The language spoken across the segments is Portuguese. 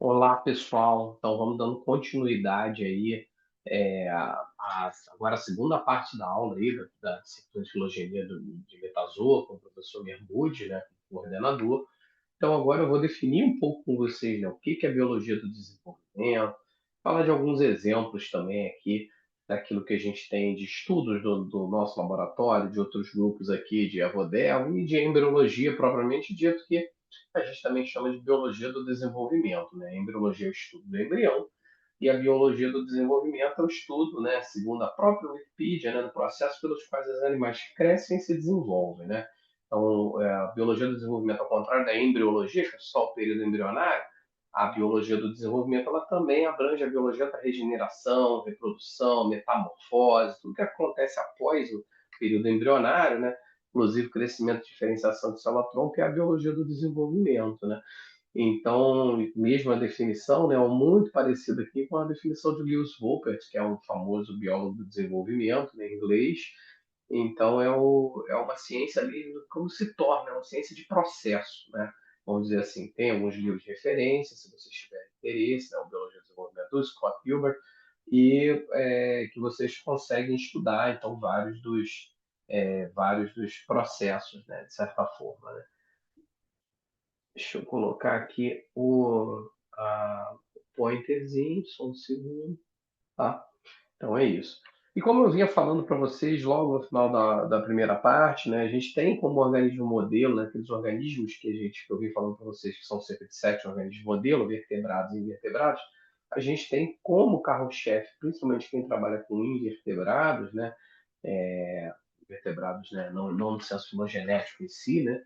Olá, pessoal. Então, vamos dando continuidade aí agora a segunda parte da aula aí da disciplina de filogenia de Metazoa, com o professor Merbude, né, como coordenador. Então, agora eu vou definir um pouco com vocês, né, o que que é biologia do desenvolvimento, falar de alguns exemplos também aqui daquilo que a gente tem de estudos do nosso laboratório, de outros grupos aqui de Avodel e de embriologia propriamente dito, que a gente também chama de biologia do desenvolvimento, né? A embriologia é o estudo do embrião e a biologia do desenvolvimento é o estudo, né, segundo a própria Wikipedia, né, do processo pelos quais os animais crescem e se desenvolvem, né? Então, a biologia do desenvolvimento, ao contrário da embriologia, que é só o período embrionário, a biologia do desenvolvimento ela também abrange a biologia da regeneração, reprodução, metamorfose, tudo que acontece após o período embrionário, né? Inclusive crescimento, diferenciação de célula-tronco é a biologia do desenvolvimento, né? Então, mesmo a definição, né, é muito parecida aqui com a definição de Lewis Wolpert, que é um famoso biólogo do desenvolvimento, né, em inglês. Então, é uma ciência ali, como se torna, é uma ciência de processo, né? Vamos dizer assim, tem alguns livros de referência, se vocês tiverem interesse, né, o Biologia do Desenvolvimento do Scott Gilbert, e que vocês conseguem estudar, então, vários dos processos, né, de certa forma, né? Deixa eu colocar aqui o pointerzinho, só um segundo, tá? Então é isso. E como eu vinha falando para vocês logo no final da primeira parte, né, a gente tem como organismo modelo, né, aqueles organismos que eu vim falando para vocês, que são cerca de 7 organismos modelo, vertebrados e invertebrados, a gente tem como carro-chefe, principalmente quem trabalha com invertebrados, né, vertebrados, né, não no senso filogenético em si, né,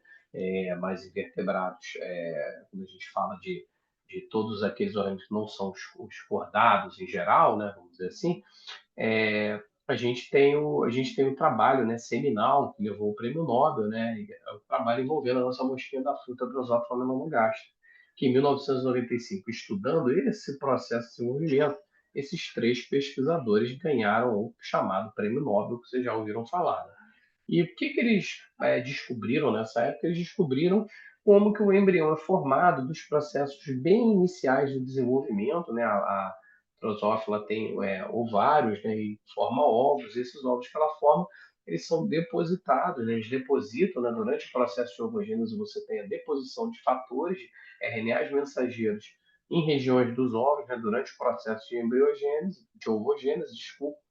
mas invertebrados, quando a gente fala de todos aqueles organismos que não são os cordados em geral, né, vamos dizer assim, a gente tem um trabalho, né, seminal que levou o prêmio Nobel, né, é o trabalho envolvendo a nossa mosquinha da fruta Drosophila melanogaster, que em 1995, estudando esse processo de desenvolvimento, esses três pesquisadores ganharam o chamado prêmio Nobel, que vocês já ouviram falar, né? E o que que eles descobriram nessa época? Eles descobriram como que o embrião é formado dos processos bem iniciais do desenvolvimento, né? A Drosophila tem ovários, né? E forma ovos. Esses ovos que ela forma, eles são depositados, né? Eles depositam, né? Durante o processo de ovogênese, você tem a deposição de fatores de RNAs mensageiros em regiões dos ovos, né? Durante o processo de embriogênese, de ovogênese, desculpa.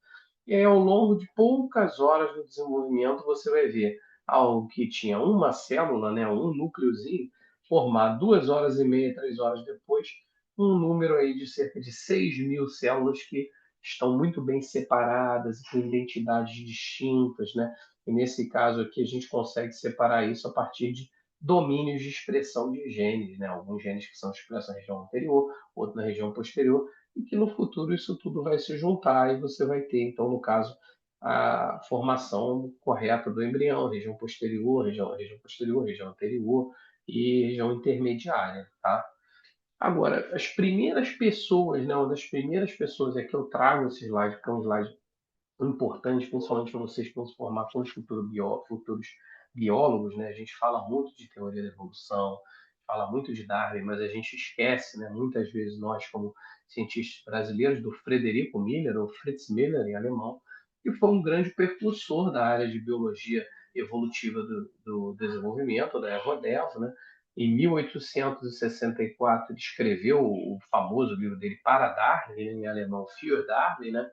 E aí, ao longo de poucas horas do desenvolvimento, você vai ver algo que tinha uma célula, né, um núcleozinho, formar 2 horas e meia, 3 horas depois, um número aí de cerca de 6.000 células que estão muito bem separadas e com identidades distintas, né? E nesse caso aqui, a gente consegue separar isso a partir de domínios de expressão de genes, né? Alguns genes que são expressos na região anterior, outros na região posterior, e que no futuro isso tudo vai se juntar e você vai ter, então, no caso, a formação correta do embrião, região posterior, região anterior e região intermediária, tá? Agora, as primeiras pessoas, né, uma das primeiras pessoas é que eu trago esse slide, que é um slide importante, principalmente para vocês que vão se formar como futuros biólogos, né? A gente fala muito de teoria da evolução, fala muito de Darwin, mas a gente esquece, né? Muitas vezes nós, como cientistas brasileiros, do Frederico Miller, ou Fritz Miller em alemão, que foi um grande precursor da área de biologia evolutiva do desenvolvimento, da EvoDev, né? Em 1864, ele escreveu o famoso livro dele Para Darwin, em alemão Für Darwin, né?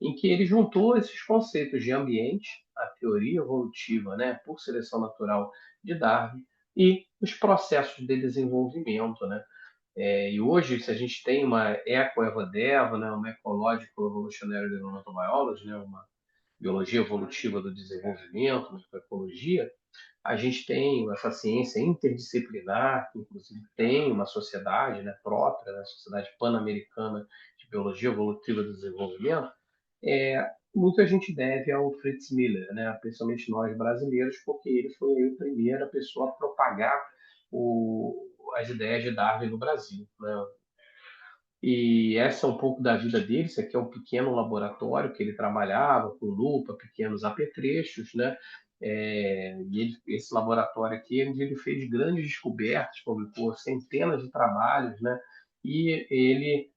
Em que ele juntou esses conceitos de ambiente, a teoria evolutiva, né, por seleção natural de Darwin, e os processos de desenvolvimento, né? E hoje, se a gente tem uma eco-evodeva, né, uma Ecological Evolutionary Developmental Biology, né, uma biologia evolutiva do desenvolvimento, uma ecologia, a gente tem essa ciência interdisciplinar, que inclusive tem uma sociedade, né, própria, né, a Sociedade Pan-Americana de Biologia Evolutiva do Desenvolvimento, muito a gente deve ao Fritz Miller, né, principalmente nós brasileiros, porque ele foi a primeira pessoa a propagar as ideias de Darwin no Brasil, né? E essa é um pouco da vida dele. Isso aqui é um pequeno laboratório que ele trabalhava com lupa, pequenos apetrechos, né? Esse laboratório aqui, onde ele fez grandes descobertas, publicou centenas de trabalhos, né? e ele,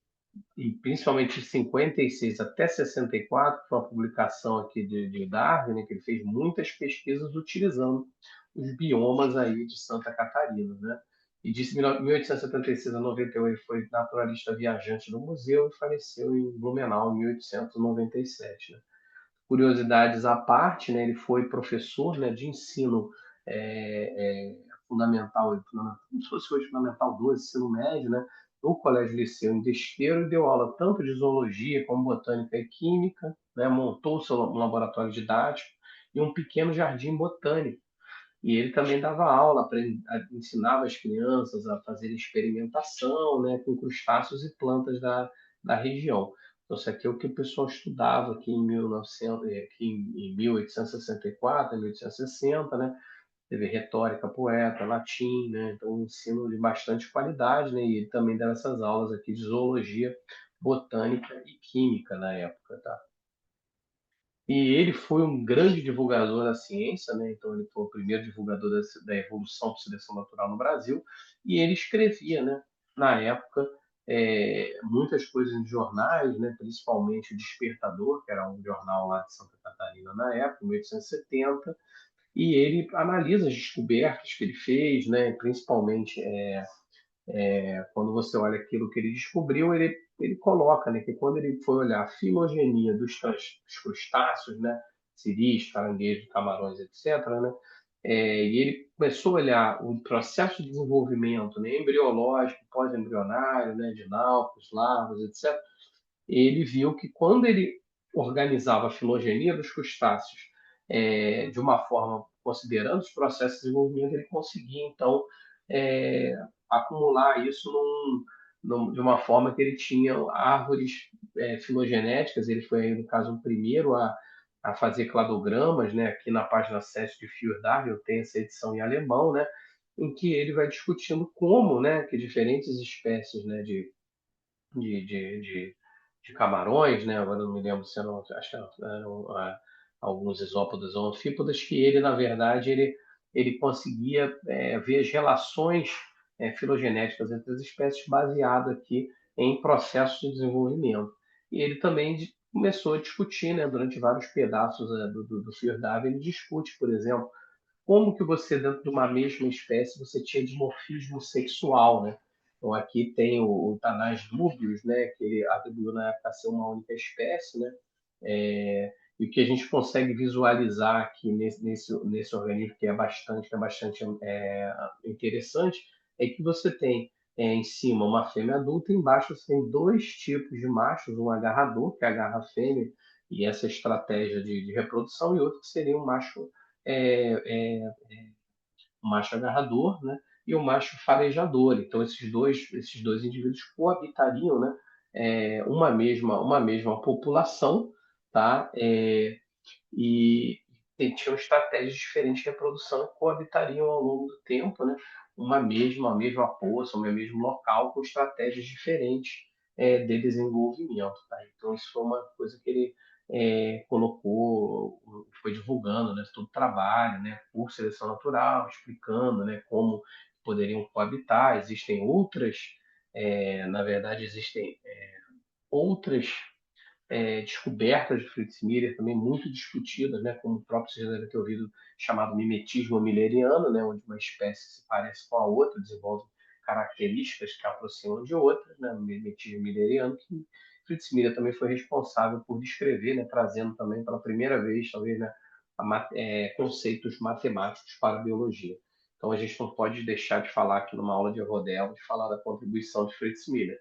e principalmente de 56 até 64, que foi uma publicação aqui de Darwin, né, que ele fez muitas pesquisas utilizando os biomas aí de Santa Catarina, né? E de 1876 a 98 ele foi naturalista viajante do museu e faleceu em Blumenau em 1897, né? Curiosidades à parte, né, ele foi professor, né, de ensino fundamental, como se fosse hoje fundamental 2, ensino médio, né, no Colégio Liceu em Despeiro e deu aula tanto de zoologia como botânica e química, né, montou seu um laboratório didático e um pequeno jardim botânico. E ele também dava aula, ensinava as crianças a fazer experimentação, né, com crustáceos e plantas da região. Então, isso aqui é o que o pessoal estudava aqui em 1900, aqui em 1864, 1860, né? Teve retórica, poeta, latim, né? Então, um ensino de bastante qualidade, né? E ele também dava essas aulas aqui de zoologia, botânica e química na época, tá? E ele foi um grande divulgador da ciência, né? Então ele foi o primeiro divulgador da evolução por seleção natural no Brasil, e ele escrevia, né? Na época, muitas coisas em jornais, né? Principalmente o Despertador, que era um jornal lá de Santa Catarina na época, em 1870, e ele analisa as descobertas que ele fez, né? Principalmente quando você olha aquilo que ele descobriu, ele coloca, né, que quando ele foi olhar a filogenia dos crustáceos, né, siris, caranguejos, camarões, etc., né, e ele começou a olhar o processo de desenvolvimento, né, embriológico, pós-embrionário, né, de náuticos, larvas, etc., ele viu que quando ele organizava a filogenia dos crustáceos de uma forma considerando os processos de desenvolvimento, ele conseguia, então, é, acumular isso de uma forma que ele tinha árvores filogenéticas. Ele foi, no caso, o primeiro a fazer cladogramas, né? Aqui na página 7 de Für Darwin, eu tenho essa edição em alemão, né? Em que ele vai discutindo como, né, que diferentes espécies, né, de, de, de, de camarões, né? Agora não me lembro se eram, acho que eram alguns isópodas ou anfípodas, que ele, na verdade, ele conseguia ver as relações filogenéticas entre as espécies baseado aqui em processos de desenvolvimento. E ele também começou a discutir, né, durante vários pedaços do Fio Darwin, ele discute, por exemplo, como que você, dentro de uma mesma espécie, você tinha dimorfismo sexual, né? Então, aqui tem o Tanás Dubius, né, que ele atribuiu na época a ser uma única espécie, né? E o que a gente consegue visualizar aqui nesse organismo, que é bastante interessante, é que você tem em cima uma fêmea adulta, e embaixo você tem dois tipos de machos, um agarrador, que agarra a fêmea, e essa estratégia de reprodução, e outro que seria um macho é, é, o macho agarrador, né, e o macho farejador. Então, esses dois indivíduos coabitariam, né, uma mesma população, tá? E tinham estratégias diferentes de reprodução e coabitariam ao longo do tempo, né? Uma mesma poça, um mesmo local, com estratégias diferentes de desenvolvimento, tá? Então, isso foi uma coisa que ele colocou, foi divulgando, né, todo o trabalho, né, por seleção natural, explicando, né, como poderiam coabitar. Existem outras, na verdade, existem outras descobertas de Fritz Miller também muito discutidas, né, como o próprio você já deve ter ouvido, chamado mimetismo milleriano, né, onde uma espécie se parece com a outra, desenvolve características que a aproximam de outras, né, mimetismo milleriano, que Fritz Miller também foi responsável por descrever, né, trazendo também pela primeira vez, talvez, né, conceitos matemáticos para a biologia. Então a gente não pode deixar de falar aqui numa aula de rodela, de falar da contribuição de Fritz Miller.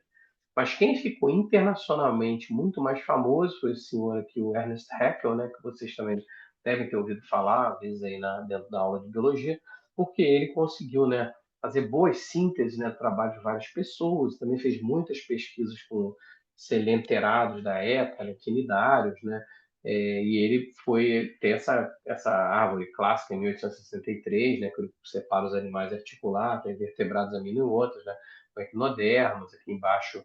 Mas quem ficou internacionalmente muito mais famoso foi esse senhor aqui, o Ernest Haeckel, né, que vocês também devem ter ouvido falar, às vezes aí dentro da aula de biologia, porque ele conseguiu, né, fazer boas sínteses, né, do trabalho de várias pessoas, também fez muitas pesquisas com selenterados da época, né, quinidários, né, e ele foi ter essa árvore clássica em 1863, né, que ele separa os animais articulados, invertebrados aminoácidos, né, com equinodermos, aqui embaixo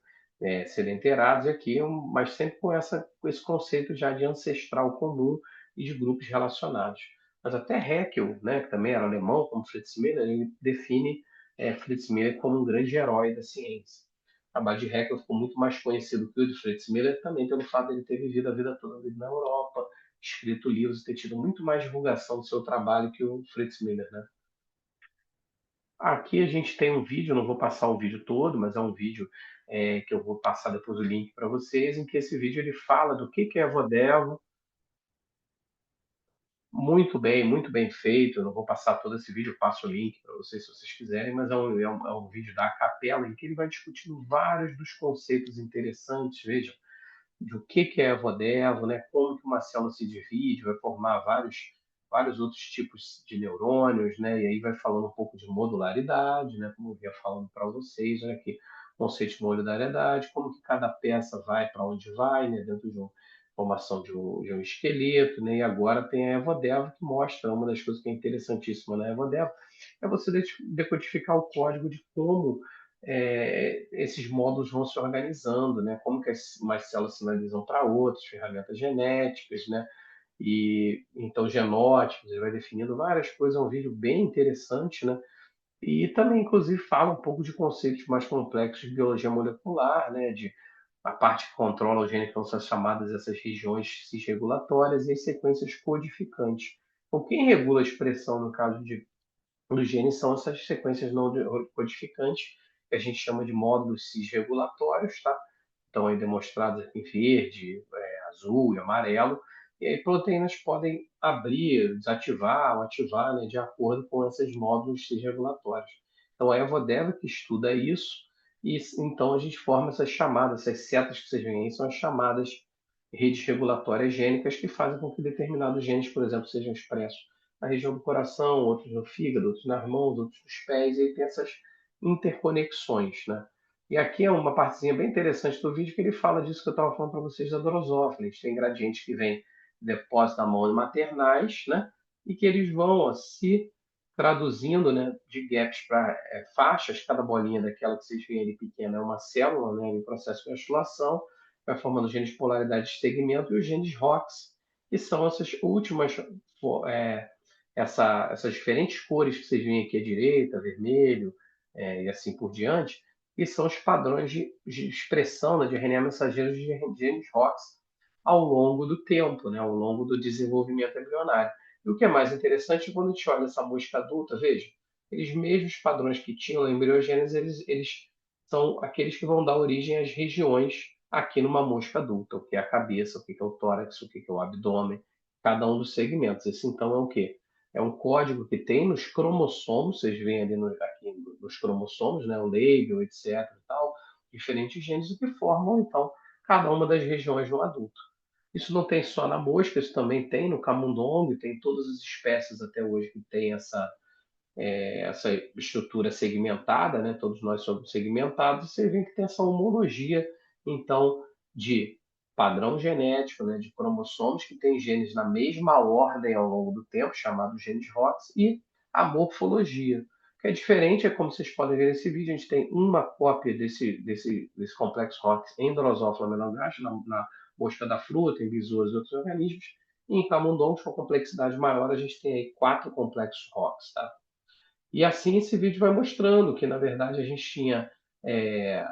sedenterados aqui, mas sempre com esse conceito já de ancestral comum e de grupos relacionados. Mas até Haeckel, né, que também era alemão, como Fritz Miller, ele define Fritz Miller como um grande herói da ciência. trabalho de Haeckel ficou muito mais conhecido que o de Fritz Miller, também pelo fato de ele ter vivido a vida toda ali na Europa, escrito livros e ter tido muito mais divulgação do seu trabalho que o Fritz Miller, né? Aqui a gente tem um vídeo, não vou passar o vídeo todo, mas é um vídeo que eu vou passar depois o link para vocês, em que esse vídeo ele fala do que é Vodevo, muito bem feito. Eu não vou passar todo esse vídeo, eu passo o link para vocês se vocês quiserem, mas é um vídeo da Capela em que ele vai discutindo vários dos conceitos interessantes. Veja, do que é a Vodevo, né? Como que uma célula se divide, vai formar vários outros tipos de neurônios, né? E aí vai falando um pouco de modularidade, né? Como eu vinha falando para vocês, né? Que conceito de modularidade, como que cada peça vai para onde vai, né? Dentro de uma formação de um esqueleto, né? E agora tem a EvoDevo que mostra uma das coisas que é interessantíssima na EvoDevo, é você decodificar o código de como esses módulos vão se organizando, né? Como que umas células sinalizam para outras, ferramentas genéticas, né? E então genótipos, ele vai definindo várias coisas, é um vídeo bem interessante, né? E também, inclusive, fala um pouco de conceitos mais complexos de biologia molecular, né? De a parte que controla o gene, que são chamadas essas regiões cisregulatórias e as sequências codificantes. Então, quem regula a expressão no caso dos genes são essas sequências não codificantes, que a gente chama de módulos cisregulatórios, tá? Estão aí demonstrados aqui em verde, azul e amarelo. E aí proteínas podem abrir, desativar ou ativar, né, de acordo com esses módulos cisregulatórios. Então a EvoDev que estuda isso, e então a gente forma essas chamadas, essas setas que vocês veem aí, são as chamadas redes regulatórias gênicas que fazem com que determinados genes, por exemplo, sejam expressos na região do coração, outros no fígado, outros nas mãos, outros nos pés, e aí tem essas interconexões, né? E aqui é uma partezinha bem interessante do vídeo que ele fala disso que eu estava falando para vocês da drosófila. A gente tem ingredientes que vêm de depósito da mão maternais, né? E que eles vão ó, se traduzindo, né, de gaps para faixas. Cada bolinha daquela que vocês veem ali pequena é uma célula, né, em processo de acetulação, vai formando genes de polaridade de segmento e os genes ROX, que são essas últimas é, essas diferentes cores que vocês veem aqui à direita, vermelho, e assim por diante, que são os padrões de expressão, né, de RNA mensageiro de genes ROX ao longo do tempo, né, ao longo do desenvolvimento embrionário. E o que é mais interessante, quando a gente olha essa mosca adulta, veja, eles mesmos padrões que tinham na embriogênese, eles são aqueles que vão dar origem às regiões aqui numa mosca adulta, o que é a cabeça, o que é o tórax, o que é o abdômen, cada um dos segmentos. Esse então é o quê? É um código que tem nos cromossomos, vocês veem ali aqui nos cromossomos, né, o label, etc. E tal, diferentes genes que formam, então, cada uma das regiões no adulto. Isso não tem só na mosca, isso também tem no camundongo, tem todas as espécies até hoje que tem essa estrutura segmentada, né? Todos nós somos segmentados, você vê que tem essa homologia, então, de padrão genético, né? De cromossomos que tem genes na mesma ordem ao longo do tempo, chamados genes ROX, e a morfologia. O que é diferente é, como vocês podem ver nesse vídeo, a gente tem uma cópia desse complexo ROX em Drosophila melanogaster, na mosca da fruta, em besouros e outros organismos, e em camundongos com complexidade maior, a gente tem aí 4 complexos ROX, tá? E assim esse vídeo vai mostrando que, na verdade, a gente tinha é,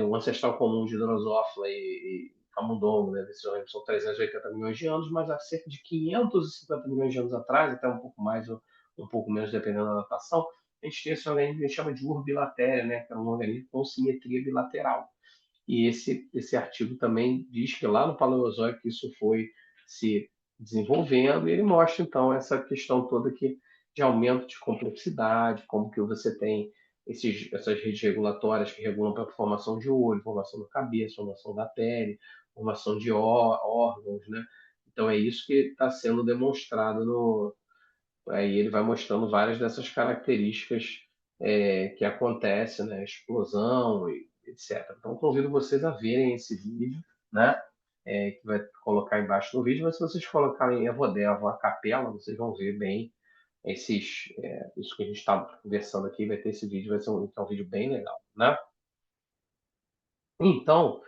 o ancestral comum de Drosophila e Camundongo, né, desses organismos são 380 milhões de anos, mas há cerca de 550 milhões de anos atrás, até um pouco mais ou um pouco menos, dependendo da datação, a gente tinha esse organismo que a gente chama de urbilatéria, né, que era um organismo com simetria bilateral. E esse artigo também diz que lá no Paleozoico isso foi se desenvolvendo, e ele mostra então essa questão toda que, de aumento de complexidade, como que você tem essas redes regulatórias que regulam para a formação de olho, formação da cabeça, formação da pele, formação de órgãos, né? Então é isso que está sendo demonstrado no, aí ele vai mostrando várias dessas características que acontecem, né? Explosão e etc. Então, convido vocês a verem esse vídeo, né? Que vai colocar embaixo do vídeo, mas se vocês colocarem Evodevo a capela, vocês vão ver bem isso que a gente está conversando aqui, vai ter esse vídeo, vai ser um vídeo bem legal, né? Então,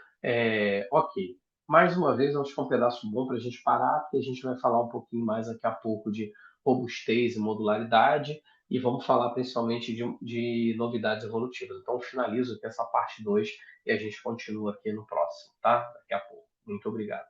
ok. Mais uma vez, acho que é um pedaço bom para a gente parar, porque a gente vai falar um pouquinho mais daqui a pouco de robustez e modularidade. e vamos falar principalmente de novidades evolutivas. Então, eu finalizo aqui essa parte 2 e a gente continua aqui no próximo, tá? Daqui a pouco. Muito obrigado.